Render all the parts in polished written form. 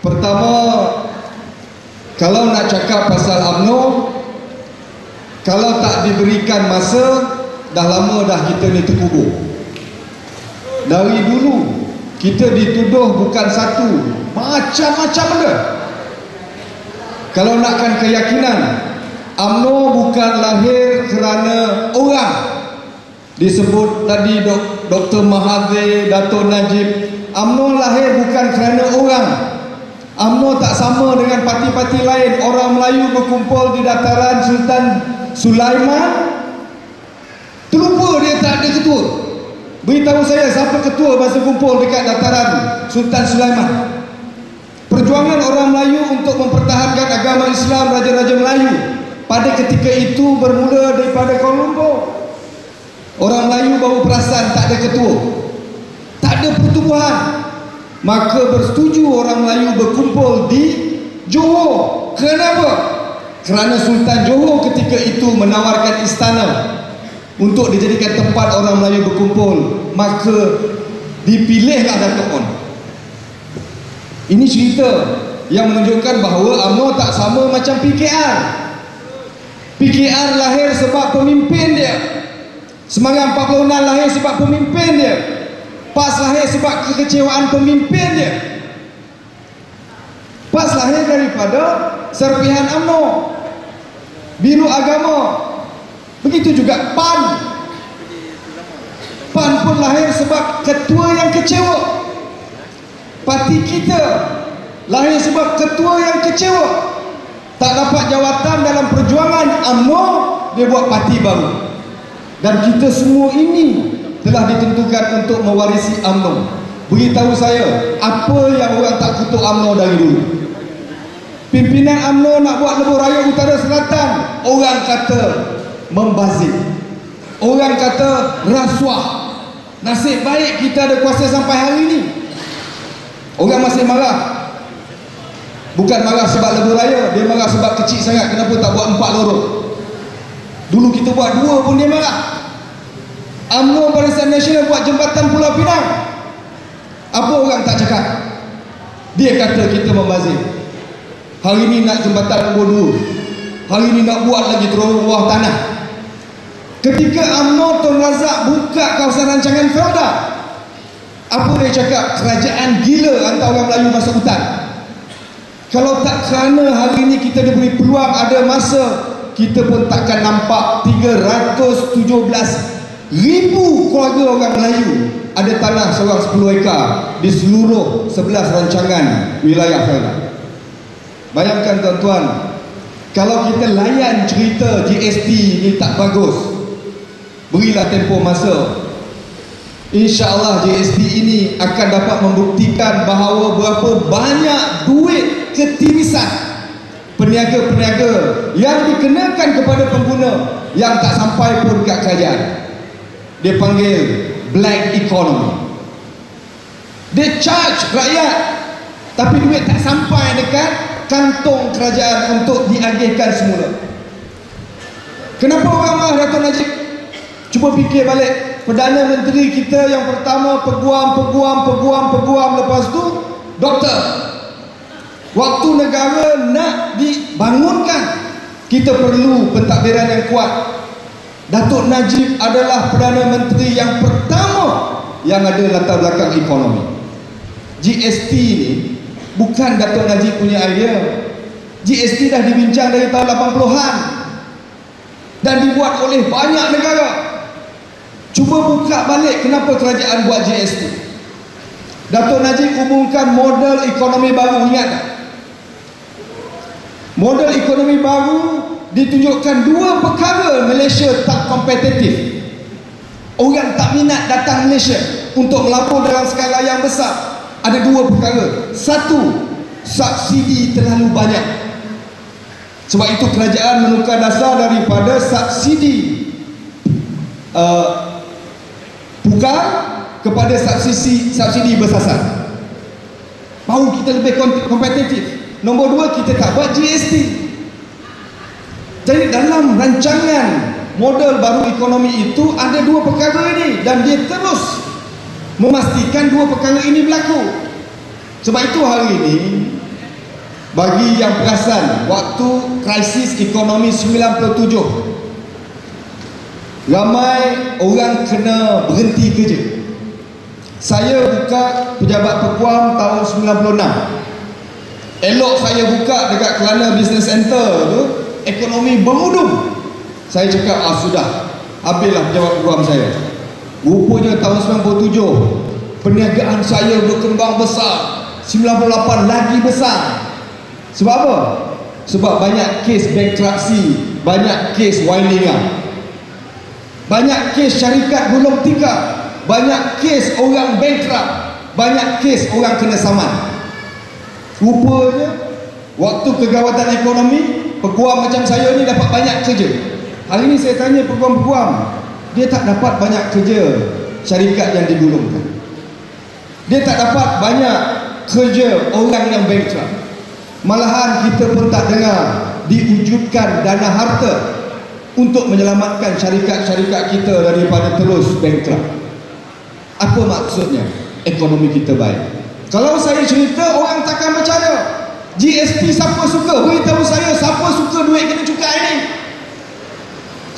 Pertama, kalau nak cakap pasal UMNO, kalau tak diberikan masa, dah lama dah kita ni terkubur. Dari dulu kita dituduh bukan satu, macam-macam benda. Kalau nakkan keyakinan, UMNO bukan lahir kerana orang. Disebut tadi Dr. Mahathir, Dato' Najib, UMNO lahir bukan kerana orang. UMNO tak sama dengan parti-parti lain. Orang Melayu berkumpul di dataran Sultan Sulaiman, terlupa dia tak ada ketua. Beritahu saya siapa ketua masa kumpul dekat dataran Sultan Sulaiman. Perjuangan orang Melayu untuk mempertahankan agama Islam, Raja-Raja Melayu pada ketika itu bermula daripada Kuala Lumpur. Orang Melayu baru perasan tak ada ketua, tak ada pertubuhan. Maka bersetuju orang Melayu berkumpul di Johor. Kenapa? Kerana Sultan Johor ketika itu menawarkan istana untuk dijadikan tempat orang Melayu berkumpul. Maka dipilihlah Dato' On. Ini cerita yang menunjukkan bahawa UMNO tak sama macam PKR. PKR lahir sebab pemimpin dia. Semangat 46 lahir sebab pemimpin dia. PAS lahir sebab kekecewaan pemimpin dia. PAS lahir daripada serpihan UMNO, Biru Agama. Begitu juga PAN. PAN pun lahir sebab ketua yang kecewa. Parti kita lahir sebab ketua yang kecewa, tak dapat jawatan dalam perjuangan UMNO, dia buat parti baru. Dan kita semua ini telah ditentukan untuk mewarisi UMNO. Beritahu saya, apa yang orang tak kutuk UMNO dari dulu? Pimpinan UMNO nak buat lebuh raya utara selatan, orang kata membazir, orang kata rasuah. Nasib baik kita ada kuasa sampai hari ini. Orang masih marah. Bukan marah sebab lebuh raya, dia marah sebab kecil sangat. Kenapa tak buat 4 lorong? Dulu kita buat 2 pun dia marah. UMNO Barisan Nasional buat jembatan Pulau Pinang. Apa orang tak cakap? Dia kata kita membazir. Hari ni nak jembatan nombor 2, hari ni nak buat lagi terowongan bawah tanah. Ketika UMNO Tun Razak buka kawasan rancangan feodal, apa dia cakap? Kerajaan gila hantar orang Melayu masuk hutan. Kalau tak kerana hari ini kita diberi peluang, ada masa, kita pun takkan nampak 317,000 keluarga orang Melayu ada tanah seorang 10 ekar di seluruh 11 rancangan wilayah feodal. Bayangkan tuan-tuan, kalau kita layan cerita GST ni tak bagus, berilah tempoh masa, InsyaAllah GST ini akan dapat membuktikan bahawa berapa banyak duit ketirisan peniaga-peniaga yang dikenakan kepada pengguna yang tak sampai pun kat kerajaan. Dia panggil black economy. Dia charge rakyat, tapi duit tak sampai dekat kantong kerajaan untuk diagihkan semula. Kenapa orang marah Dato' Najib? Cuba fikir balik. Perdana Menteri kita yang pertama peguam, lepas tu doktor. Waktu negara nak dibangunkan, kita perlu pentadbiran yang kuat. Dato' Najib adalah Perdana Menteri yang pertama yang ada latar belakang ekonomi. GST ni bukan Dato' Najib punya idea. GST dah dibincang dari tahun 80-an dan dibuat oleh banyak negara. Cuba buka balik kenapa kerajaan buat GST. Dato' Najib umumkan model ekonomi baru, ingat tak? Model ekonomi baru ditunjukkan 2 perkara Malaysia tak kompetitif. Orang tak minat datang Malaysia untuk melapor dalam skala yang besar. Ada 2 perkara. 1, subsidi terlalu banyak. Sebab itu kerajaan menukar dasar daripada subsidi pukar kepada subsidi bersasar. Mahu kita lebih kompetitif. Nombor 2, kita tak buat GST. Jadi dalam rancangan model baru ekonomi itu ada 2 perkara ini, dan dia terus memastikan 2 perkara ini berlaku. Sebab itu hari ini Bagi yang perasan, waktu krisis ekonomi 97, ramai orang kena berhenti kerja. Saya buka Pejabat Peguam tahun 96. Elok saya buka dekat Kelana Business Center tu, ekonomi berudum. Saya cakap, sudah, habislah Pejabat Peguam saya. Rupanya tahun 97 perniagaan saya berkembang besar, 98 lagi besar. Sebab apa? Sebab banyak kes bankruptcy, banyak kes winding up, banyak kes syarikat gulung tikar, banyak kes orang bankrupt, banyak kes orang kena saman. Rupanya waktu kegawatan ekonomi, peguam macam saya ni dapat banyak kerja. Hari ni saya tanya peguam-peguam, dia tak dapat banyak kerja syarikat yang digulungkan, dia tak dapat banyak kerja orang yang bankrupt. Malahan kita pun tak dengar diwujudkan dana harta untuk menyelamatkan syarikat-syarikat kita daripada terus bankrupt. Apa maksudnya? Ekonomi kita baik. Kalau saya cerita, orang takkan percaya. GST siapa suka? Beritahu saya, siapa suka duit kena cukai ni?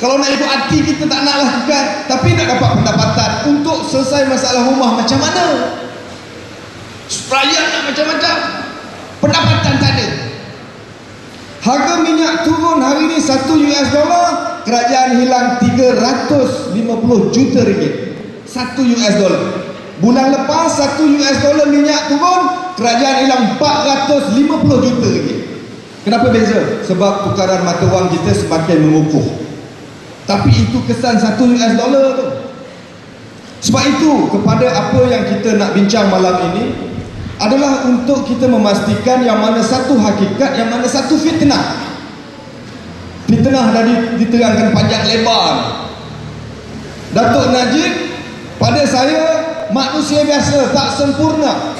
Kalau nak ikut hati kita tak nak lakukan, tapi nak dapat pendapatan untuk selesai masalah rumah macam mana? Rakyat nak macam-macam, pendapatan tak ada. Harga minyak turun hari ni $1, kerajaan hilang 350 juta ringgit. $1. Bulan lepas $1 minyak turun, kerajaan hilang 450 juta ringgit. Kenapa beza? Sebab tukaran mata wang kita semakin mengukuh. Tapi itu kesan $1 tu. Sebab itu, kepada apa yang kita nak bincang malam ini adalah untuk kita memastikan yang mana satu hakikat, yang mana satu fitnah. Fitnah dah diterangkan panjang lebar. Datuk Najib, pada saya manusia biasa, tak sempurna.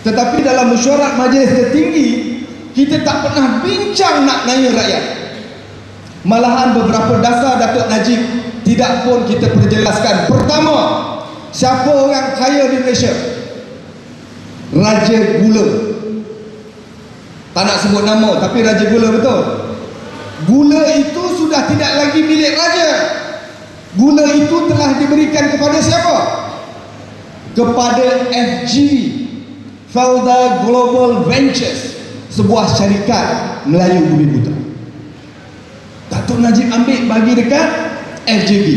Tetapi dalam mesyuarat majlis tertinggi, kita tak pernah bincang nak nanya rakyat. Malahan beberapa dasar Datuk Najib tidak pun kita perjelaskan. Pertama, siapa orang kaya di Malaysia? Raja Gula. Tak nak sebut nama, tapi Raja Gula betul. Gula itu sudah tidak lagi milik raja. Gula itu telah diberikan kepada siapa? Kepada FGV, Felda Global Ventures, sebuah syarikat Melayu Bumi Putra. Datuk Najib ambil bagi dekat FGV.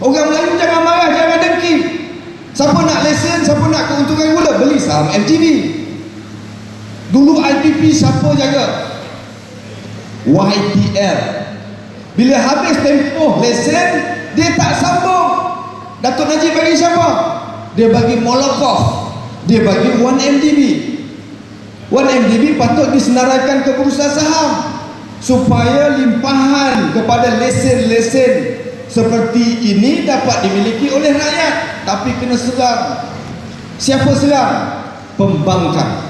Orang Melayu jangan marah, jangan dengki. Siapa nak lesen, siapa nak keuntungan gula, beli saham FGV. Dulu IPP siapa jaga? YTL. Bila habis tempoh lesen, dia tak sambung. Datuk Najib bagi siapa? Dia bagi Molokov, dia bagi 1MDB. 1MDB patut disenaraikan ke bursa saham supaya limpahan kepada lesen-lesen seperti ini dapat dimiliki oleh rakyat. Tapi kena serang. Siapa serang? Pembangkang.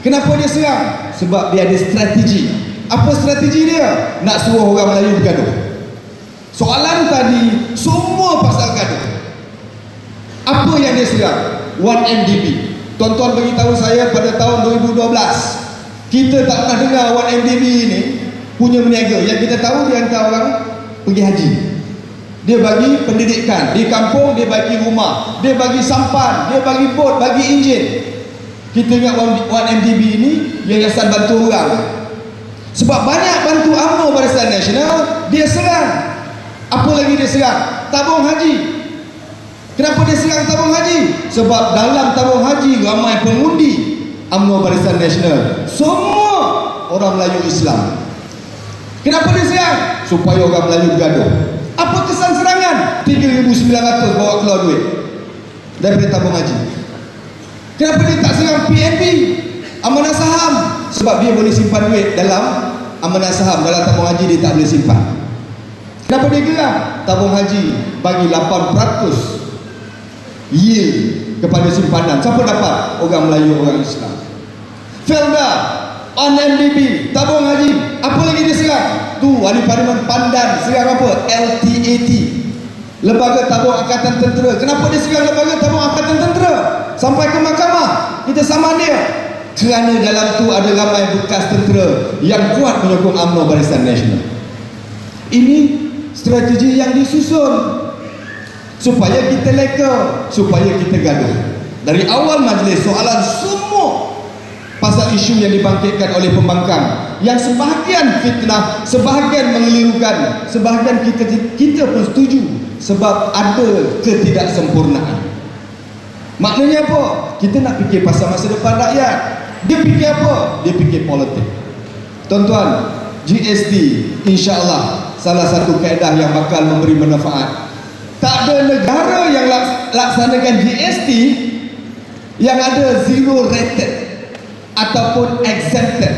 Kenapa dia serang? Sebab dia ada strategi. Apa strategi dia? Nak suruh orang Melayu bergaduh. Soalan tadi semua pasal gaduh. Apa yang dia serang? 1MDB. Tuan-tuan beritahu saya pada tahun 2012, kita tak pernah dengar 1MDB ini punya meniaga. Yang kita tahu dia hantar orang pergi haji, dia bagi pendidikan di kampung, dia bagi rumah, dia bagi sampan, dia bagi bot, bagi enjin. Kita ingat 1MDB ini yayasan bantu orang. Sebab banyak bantu UMNO Barisan Nasional, dia serang. Apa lagi dia serang? Tabung haji. Kenapa dia serang tabung haji? Sebab dalam tabung haji ramai pengundi UMNO Barisan Nasional, semua orang Melayu Islam. Kenapa dia serang? Supaya orang Melayu bergaduh. Apa kesan serangan? 3,900 bawa keluar duit daripada tabung haji. Kenapa dia tak serang PNB, amanah saham? Sebab dia boleh simpan duit dalam amanah saham, dalam tabung haji dia tak boleh simpan. Kenapa dia geram? Tabung haji bagi 8% yield kepada simpanan. Siapa dapat? Orang Melayu, orang Islam. Felda, 1MDB, tabung haji. Apa lagi dia serang? Tu Ahli Parlimen Pandan serang apa? LTAT, Lembaga Tabung Angkatan Tentera. Kenapa dia serang Lembaga Tabung Angkatan Tentera? Sampai ke mahkamah kita saman dia. kerana dalam tu ada ramai bekas tentera yang kuat menyokong UMNO Barisan Nasional. Ini strategi yang disusun supaya kita leka, supaya kita gaduh. Dari awal majlis soalan semua pasal isu yang dibangkitkan oleh pembangkang, yang sebahagian fitnah, sebahagian mengelirukan, sebahagian kita pun setuju sebab ada ketidaksempurnaan. Maknanya apa? Kita nak fikir pasal masa depan rakyat. Dia fikir apa? Dia fikir politik. Tuan-tuan, GST insya-Allah salah satu kaedah yang bakal memberi manfaat. Tak ada negara yang laksanakan GST yang ada zero rated ataupun exempted.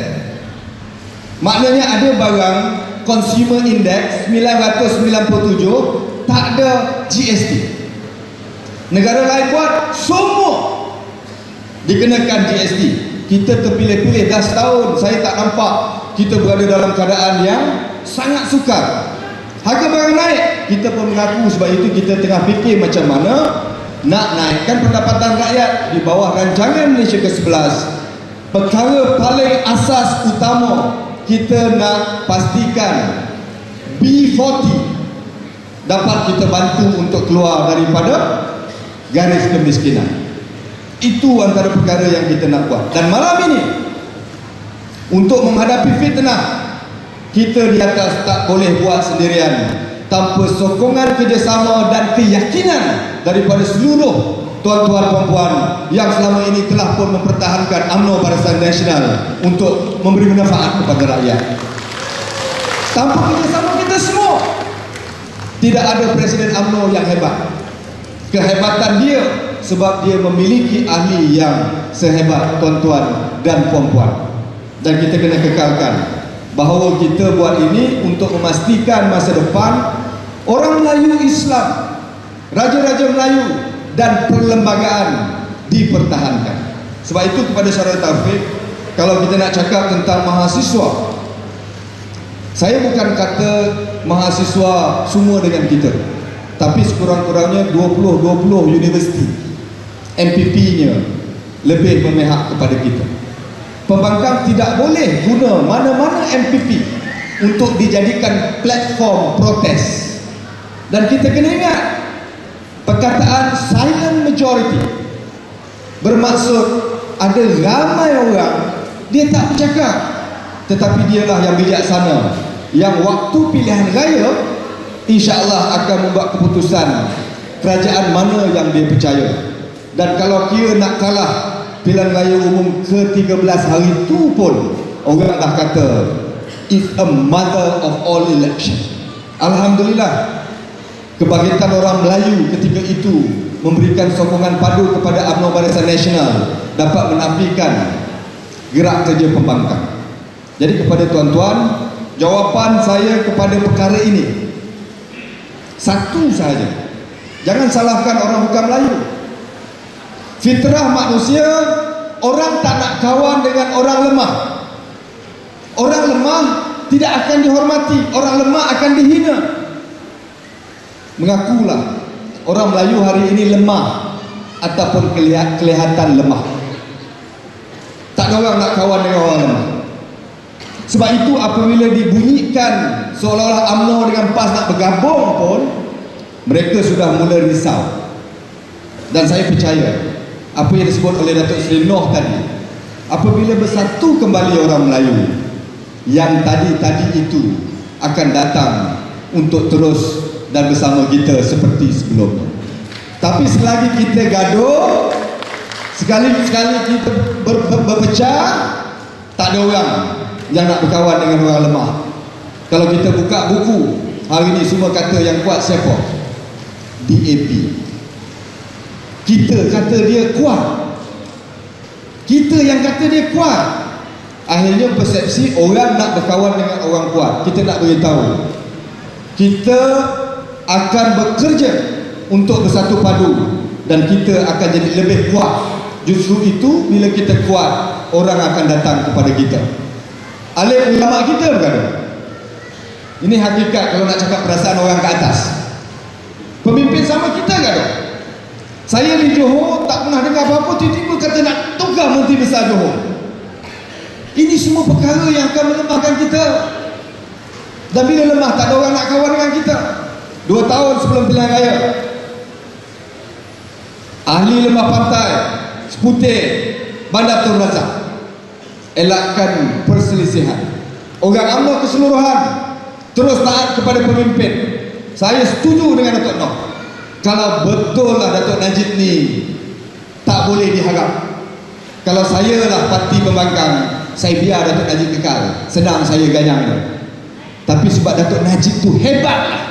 Maknanya ada barang consumer index 997 tak ada GST. Negara lain buat semua dikenakan GST. Kita terpilih-pilih dah setahun, saya tak nampak kita berada dalam keadaan yang sangat sukar. Harga barang naik, kita pun mengaku sebab itu kita tengah fikir macam mana nak naikkan pendapatan rakyat di bawah rancangan Malaysia ke-11. Perkara paling asas utama, kita nak pastikan B40 dapat kita bantu untuk keluar daripada garis kemiskinan. Itu antara perkara yang kita nak buat. Dan malam ini, untuk menghadapi fitnah, kita di atas tak boleh buat sendirian tanpa sokongan kerjasama dan keyakinan daripada seluruh tuan-tuan perempuan yang selama ini telah pun mempertahankan UMNO Barisan Nasional untuk memberi manfaat kepada rakyat. Tanpa kerjasama kita semua, tidak ada Presiden UMNO yang hebat. Kehebatan dia sebab dia memiliki ahli yang sehebat tuan-tuan dan puan-puan. Dan kita kena kekalkan bahawa kita buat ini untuk memastikan masa depan orang Melayu Islam, raja-raja Melayu dan perlembagaan dipertahankan. Sebab itu kepada saudara Taufik, kalau kita nak cakap tentang mahasiswa, saya bukan kata mahasiswa semua dengan kita, tapi sekurang-kurangnya 20 universiti MPP-nya lebih memihak kepada kita. Pembangkang tidak boleh guna mana-mana MPP untuk dijadikan platform protes. Dan kita kena ingat, perkataan silent majority bermaksud ada ramai orang dia tak bercakap, tetapi dialah yang bijaksana, yang waktu pilihan raya insya-Allah akan membuat keputusan kerajaan mana yang dia percaya. Dan kalau kira nak kalah pilihan raya umum ke-13 hari itu pun orang dah kata it's a mother of all election. Alhamdulillah, kebangkitan orang Melayu ketika itu memberikan sokongan padu kepada UMNO Barisan Nasional dapat menafikan gerak kerja pembangkang. Jadi kepada tuan-tuan, jawapan saya kepada perkara ini satu sahaja: jangan salahkan orang bukan Melayu. Fitrah manusia, orang tak nak kawan dengan orang lemah. Orang lemah tidak akan dihormati, orang lemah akan dihina. Mengakulah orang Melayu hari ini lemah ataupun kelihatan lemah. Tak ada orang nak kawan dengan orang lemah. Sebab itu apabila dibunyikan seolah-olah UMNO dengan PAS nak bergabung pun, mereka sudah mula risau. Dan saya percaya apa yang disebut oleh Datuk Seri Noh tadi, apabila bersatu kembali orang Melayu, yang tadi itu akan datang untuk terus dan bersama kita seperti sebelumnya. Tapi selagi kita gaduh, sekali-sekali kita berpecah, tak ada orang yang nak berkawan dengan orang lemah. Kalau kita buka buku hari ini, semua kata yang kuat siapa? DAP. Kita kata dia kuat, kita yang kata dia kuat. Akhirnya persepsi orang nak berkawan dengan orang kuat. Kita nak beritahu, kita akan bekerja untuk bersatu padu dan kita akan jadi lebih kuat. Justru itu, bila kita kuat, orang akan datang kepada kita. Alim ulama kita bergaduh. Ini hakikat kalau nak cakap perasaan orang ke atas. Pemimpin sama kita gaduh. Saya di Johor tak pernah dengar apa-apa, tiba-tiba kata nak tukar Menteri Besar Johor. semua perkara yang akan melemahkan kita. Dan bila lemah, tak ada orang nak kawan dengan kita. 2 tahun sebelum pilihan raya, ahli lemah pantai Seputih Bandar Tun Razak elakkan perselisihan. Orang UMNO keseluruhan terus taat kepada pemimpin. Saya setuju dengan Datuk Noh. Kalau betul lah Datuk Najib ni tak boleh diharap. Kalau saya lah parti pembangkang, saya biar Datuk Najib kekal, senang saya ganyang dia. Tapi sebab Datuk Najib tu hebat lah,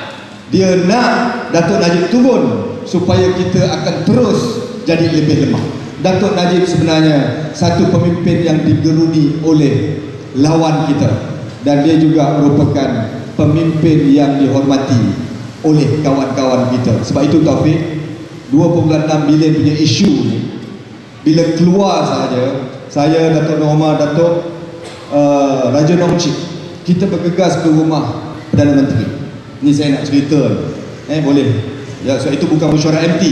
dia nak Datuk Najib turun supaya kita akan terus jadi lebih lemah. Datuk Najib sebenarnya satu pemimpin yang digeruni oleh lawan kita, dan dia juga merupakan pemimpin yang dihormati oleh kawan-kawan kita. Sebab itu Taufik, 2.6 bilion punya isu ni bila keluar saja, saya, Datuk Norma, Datuk Raja Nongcik, kita bergegas ke rumah Perdana Menteri. Ni saya nak cerita ni. Boleh ya, sebab itu bukan mesyuarat MT,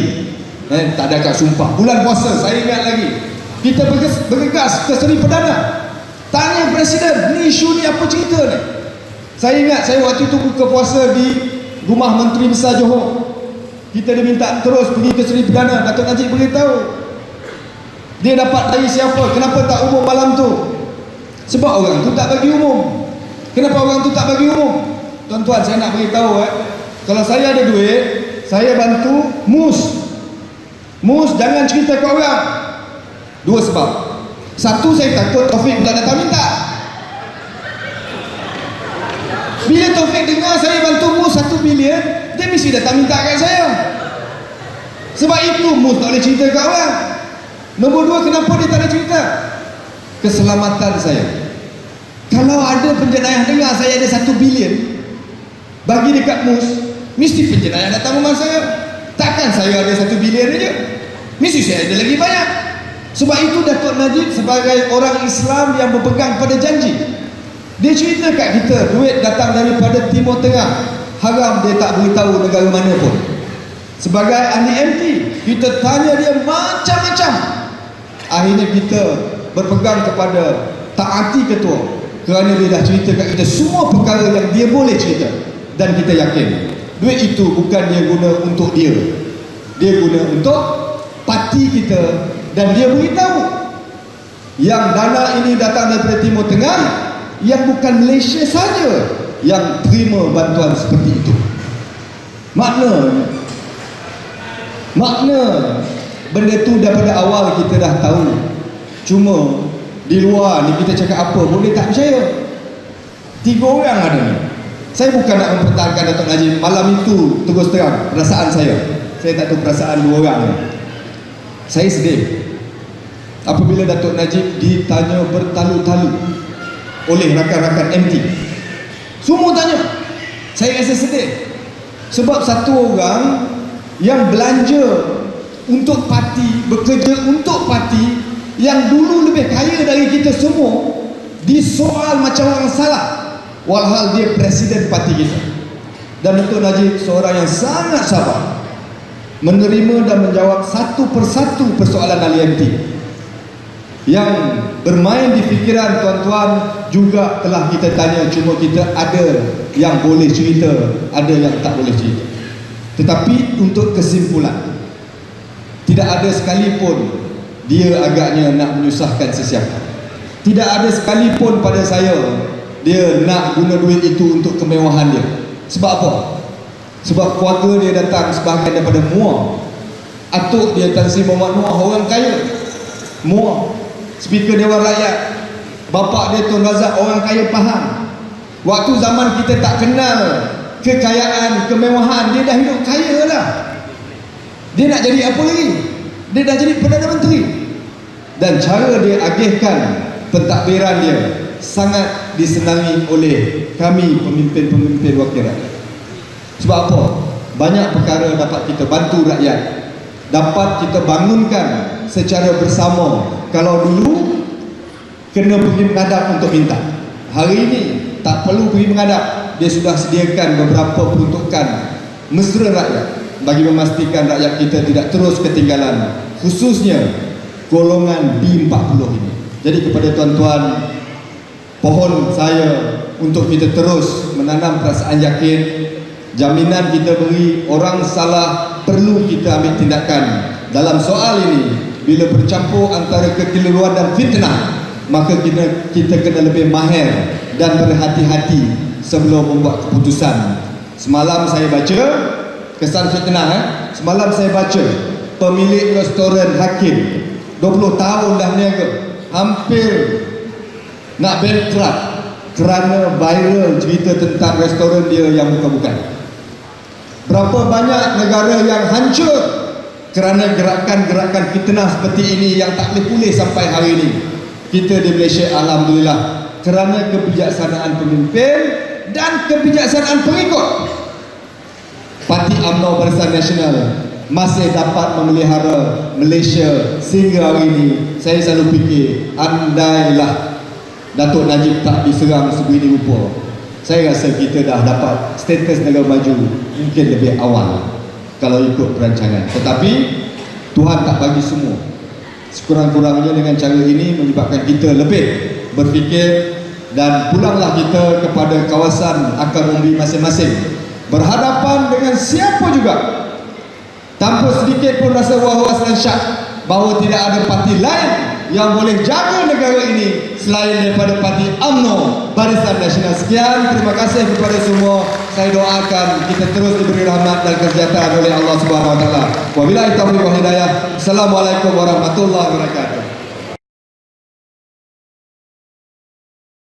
tak ada kat sumpah. Bulan puasa, saya ingat lagi, kita bergegas ke Seri Perdana, tanya Presiden, ni isu ni apa cerita ni. Saya ingat saya waktu itu buka puasa di rumah Menteri Besar Johor. Kita diminta terus pergi ke Seri Perdana. Datuk Najib beritahu dia dapat dari siapa, kenapa tak umum malam tu. Sebab orang tu tak bagi umum. Kenapa orang tu tak bagi umum? Tuan-tuan, saya nak beritahu kalau saya ada duit, saya bantu mus jangan cerita ke orang. 2 sebab. Satu, saya takut Taufik pula datang minta. Bila Taufik dengar saya bantu mus 1 bilion, dia mesti datang minta kat saya. Sebab itu mus tak boleh cerita ke orang. Nombor 2, kenapa dia tak ada cerita? Keselamatan saya. Kalau ada penjenayah dengar saya ada 1 bilion bagi dekat mus, mesti penjenayah datang rumah saya. Takkan saya ada 1 bilion aja, mesti saya ada lagi banyak. Sebab itu Datuk Najib sebagai orang Islam yang berpegang pada janji, dia cerita kat kita duit datang daripada Timur Tengah, haram dia tak beritahu negara mana pun. Sebagai ahli MT, kita tanya dia macam-macam. Akhirnya kita berpegang kepada taati ketua, kerana dia dah cerita kat kita semua perkara yang dia boleh cerita. Dan kita yakin duit itu bukan dia guna untuk dia, dia guna untuk parti kita. Dan dia beritahu yang dana ini datang daripada Timur Tengah, yang bukan Malaysia saja yang terima bantuan seperti itu. Makna benda tu daripada awal kita dah tahu. Cuma di luar ni kita cakap apa boleh tak percaya. 3 orang ada ni. Saya bukan nak mempertahankan Datuk Najib. Malam itu terus terang perasaan saya tak tahu perasaan 2 orang ni. Saya sedih apabila Datuk Najib ditanya bertalu-talu oleh rakan-rakan MT. Semua tanya. Saya rasa sedih. Sebab satu orang yang belanja untuk parti, bekerja untuk parti, yang dulu lebih kaya dari kita semua, disoal macam orang salah, walhal dia presiden parti kita. Dan Datuk Najib seorang yang sangat sabar, menerima dan menjawab satu persatu persoalan ahli MT. Yang bermain di fikiran tuan-tuan juga telah kita tanya, cuma kita ada yang boleh cerita, ada yang tak boleh cerita. Tetapi untuk kesimpulan, tidak ada sekalipun dia agaknya nak menyusahkan sesiapa. Tidak ada sekalipun pada saya dia nak guna duit itu untuk kemewahan dia. Sebab apa? Sebab keluarga dia datang sebahagian daripada Muar. Atuk dia Tan Sri Muhammad Noor, orang kaya Muar, Speaker Dewan Rakyat. Bapa dia Tun Razak, orang kaya Pahang. Waktu zaman kita tak kenal kekayaan, kemewahan, dia dah hidup kaya lah. Dia nak jadi apa lagi? Dia dah jadi Perdana Menteri. Dan cara dia agihkan pentadbiran dia sangat disenangi oleh kami pemimpin-pemimpin wakil rakyat. Sebab apa? Banyak perkara dapat kita bantu rakyat, dapat kita bangunkan secara bersama. Kalau dulu kena pergi menghadap untuk minta, hari ini tak perlu pergi menghadap. Dia sudah sediakan beberapa peruntukan mesra rakyat bagi memastikan rakyat kita tidak terus ketinggalan, khususnya golongan B40 ini. Jadi kepada tuan-tuan, pohon saya untuk kita terus menanam perasaan yakin. Jaminan kita beri, orang salah perlu kita ambil tindakan. Dalam soal ini, bila bercampur antara kekeliruan dan fitnah, maka kita kena lebih mahir dan berhati-hati sebelum membuat keputusan. Semalam saya baca kesan fitnah. Semalam saya baca pemilik restoran Hakim, 20 tahun dah niaga, hampir nak bankrupt kerana viral cerita tentang restoran dia yang bukan-bukan. Berapa banyak negara yang hancur kerana gerakan-gerakan fitnah seperti ini yang tak boleh pulih sampai hari ini. Kita di Malaysia, alhamdulillah, kerana kebijaksanaan pemimpin dan kebijaksanaan pengikut, Parti UMNO Barisan Nasional masih dapat memelihara Malaysia sehingga hari ini. Saya selalu fikir, andailah Datuk Najib tak diserang sebegini rupa, saya rasa kita dah dapat status negara maju mungkin lebih awal kalau ikut perancangan. Tetapi Tuhan tak bagi semua. Sekurang-kurangnya dengan cara ini menyebabkan kita lebih berfikir, dan pulanglah kita kepada kawasan akar umbi masing-masing, berhadapan dengan siapa juga, tanpa sedikit pun rasa was-was dan syak bahawa tidak ada parti lain yang boleh jaga negara ini selain daripada Parti UMNO Barisan Nasional. Sekian, terima kasih kepada semua. Saya doakan kita terus diberi rahmat dan kesejahteraan oleh Allah Subhanahu Wa Taala. Wabillahi taufiq wal hidayah. Assalamualaikum warahmatullahi wabarakatuh.